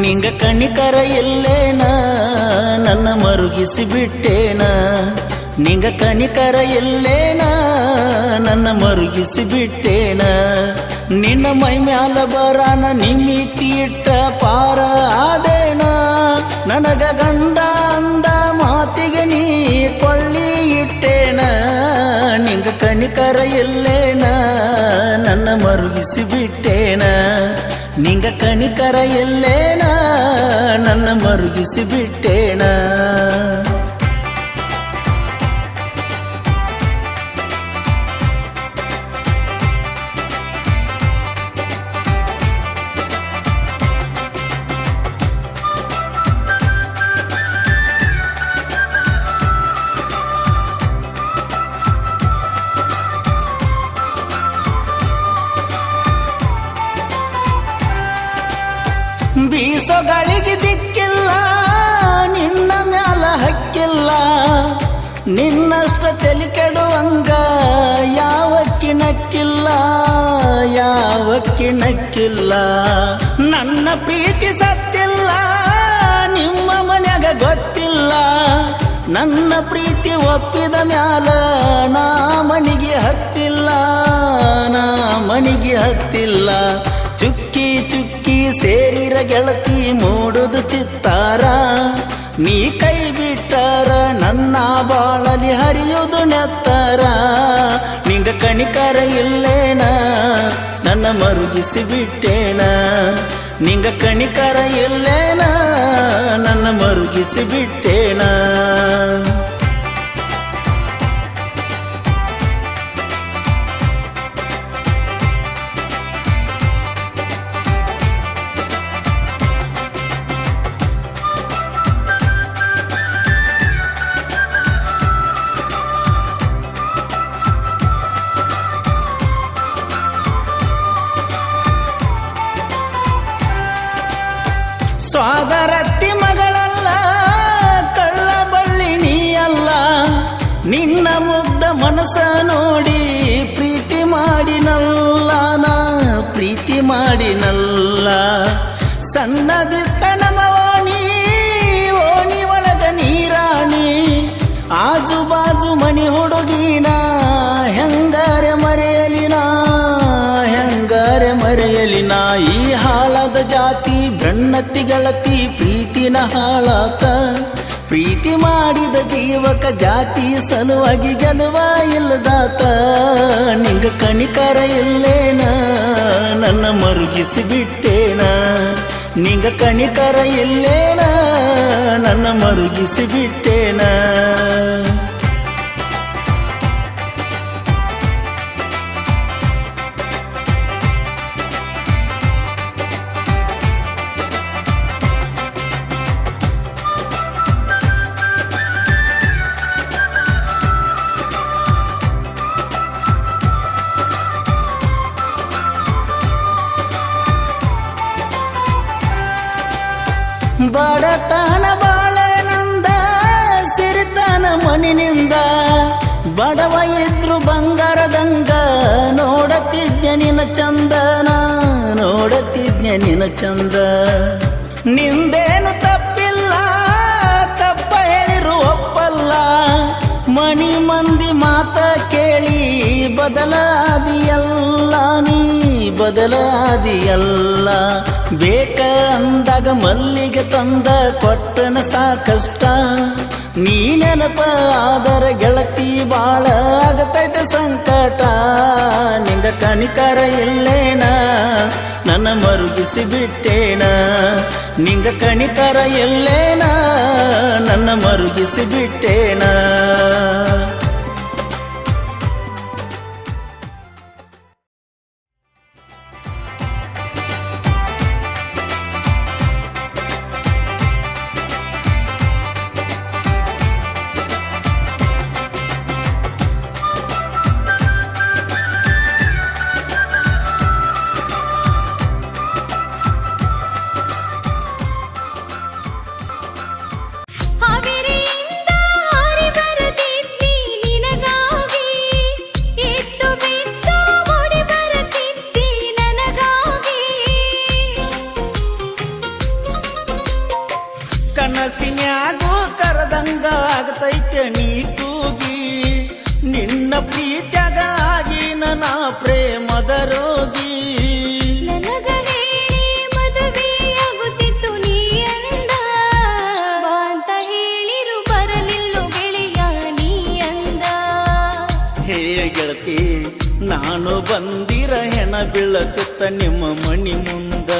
ನಿಂಗ ಕಣಿಕರ ಎಲ್ಲೇನ ನನ್ನ ಮರುಗಿಸಿ ಬಿಟ್ಟೇನ ನಿಂಗ ಕಣಿಕರ ಎಲ್ಲೇನ ನನ್ನ ಮರುಗಿಸಿ ಬಿಟ್ಟೇನ ನಿನ್ನ ಮೈ ಮ್ಯಾಲ ಬರಾನ ನಿಮಿತಿ ಇಟ್ಟ ಪಾರ ಆದೇನ ನನಗ ಗಂಡ ಅಂದ ಮಾತಿಗೆ ನೀ ಕೊಳ್ಳಿ ಇಟ್ಟೇನ ನಿಂಗ ಕಣಿಕರ ಎಲ್ಲೇನ ನನ್ನ ಮರುಗಿಸಿ ಬಿಟ್ಟೇನ ನಿಂಗ ಕಣಿಕರ ಎಲ್ಲೇನ ನನ್ನ ಮರುಗಿಸಿ ಬಿಟ್ಟೇನ ಬೀಸೋ ಗಾಳಿಗೆ ದಿಕ್ಕಿಲ್ಲ ನಿನ್ನ ಮ್ಯಾಲ ಹಕ್ಕಿಲ್ಲ ನಿನ್ನಷ್ಟ ತಲೆ ಕೆಡುವಂಗ ಯಾವಕ್ಕಿನಕ್ಕಿಲ್ಲ ನನ್ನ ಪ್ರೀತಿ ಸತ್ತಿಲ್ಲ ನಿಮ್ಮ ಮನ್ಯಾಗ ಗೊತ್ತಿಲ್ಲ ನನ್ನ ಪ್ರೀತಿ ಒಪ್ಪಿದ ಮ್ಯಾಲ ನಾ ಮನಿಗೆ ಹತ್ತಿಲ್ಲ ಚುಕ್ಕಿ ಚುಕ್ಕಿ ಸೇರಿರ ಗೆಳತಿ ಮೂಡುದು ಚಿತ್ತಾರ ನೀ ಕೈ ಬಿಟ್ಟಾರ ನನ್ನ ಬಾಳಲಿ ಹರಿಯುವುದು ನೆತ್ತಾರ ನಿಂಗ ಕಣಿಕರ ಇಲ್ಲೇನ ನನ್ನ ಮರುಗಿಸಿ ಬಿಟ್ಟೇನ ನಿಂಗ ಕಣಿಕರ ಇಲ್ಲೇನ ನನ್ನ ಮರುಗಿಸಿ ಬಿಟ್ಟೇನ ಸ್ವಾದರತ್ತಿ ಮಗಳಲ್ಲ ಕಳ್ಳ ಬಳ್ಳಿ ನೀಯಲ್ಲ ನಿನ್ನ ಮುಗ್ಧ ಮನಸ್ಸ ನೋಡಿ ಪ್ರೀತಿ ಮಾಡಿನಲ್ಲ ಸಣ್ಣದಿತ್ತನಮವಾಣಿ ಓಣಿ ಒಳಗ ನೀರಾಣಿ ಆಜು ಬಾಜು ಮನಿ ಹುಡುಗಿನ ಹೆಂಗಾರೆ ಮರೆಯಲಿನ ಈ ಹಾಳದ ಜಾತಿ ಬ್ರಣ್ಣತಿ ಗೆಳತಿ ಪ್ರೀತಿನ ಹಾಳಾತ ಪ್ರೀತಿ ಮಾಡಿದ ಜೀವಕ ಜಾತಿ ಸಲುವಾಗಿ ಗೆಲುವ ಇಲ್ಲದಾತ ನಿಂಗ ಕಣಿಕರ ಇಲ್ಲೇನ ನನ್ನ ಮರುಗಿಸಿ ಬಿಟ್ಟೇನ ನಿಂಗ ಕಣಿಕರ ಇಲ್ಲೇನ ನನ್ನ ಮರುಗಿಸಿ ಬಿಟ್ಟೇನ ಬಡತನ ಬಾಳೆನಂದ ಸಿರಿತನ ಮನಿನಿಂದ ಬಡವ ಇದ್ರು ಬಂಗಾರದಂಗ ನೋಡತಿದ್ಯ ನಿನ್ನ ಚಂದ ನಿಂದೇನು ತಪ್ಪಿಲ್ಲ ತಪ್ಪ ಹೇಳಿರು ಒಪ್ಪಲ್ಲ ಮನಿ ಮಂದಿ ಮಾತ ಕೇಳಿ ಬದಲಾದಿಯಲ್ಲ ಬೇಕ ಅಂದಾಗ ಮಲ್ಲಿಗೆ ತಂದ ಕೊಟ್ಟನ ಸಾಕಷ್ಟ ನೀ ನೆನಪ ಆದರ ಗೆಳತಿ ಬಾಳ ಆಗತೈತೆ ಸಂಕಟ ನಿಂಗ ಕಣಿಕರ ಇಲ್ಲೇನ ನನ್ನ ಮರುಗಿಸಿ ಬಿಟ್ಟೇನ ನಿಂಗ ಕಣಿಕರ ಇಲ್ಲೇನ ನನ್ನ ಮರುಗಿಸಿ ಬಿಟ್ಟೇನ ಹಾವೇರಿಯಿಂದ ಹಾರಿ ಬರದಿದ್ದಿ ಗೆಳತಿ ನಾನು ಬಂದಿರ ಹೆಣ ಬೀಳಕತ್ತ ನಿಮ್ಮ ಮಣಿ ಮುಂದ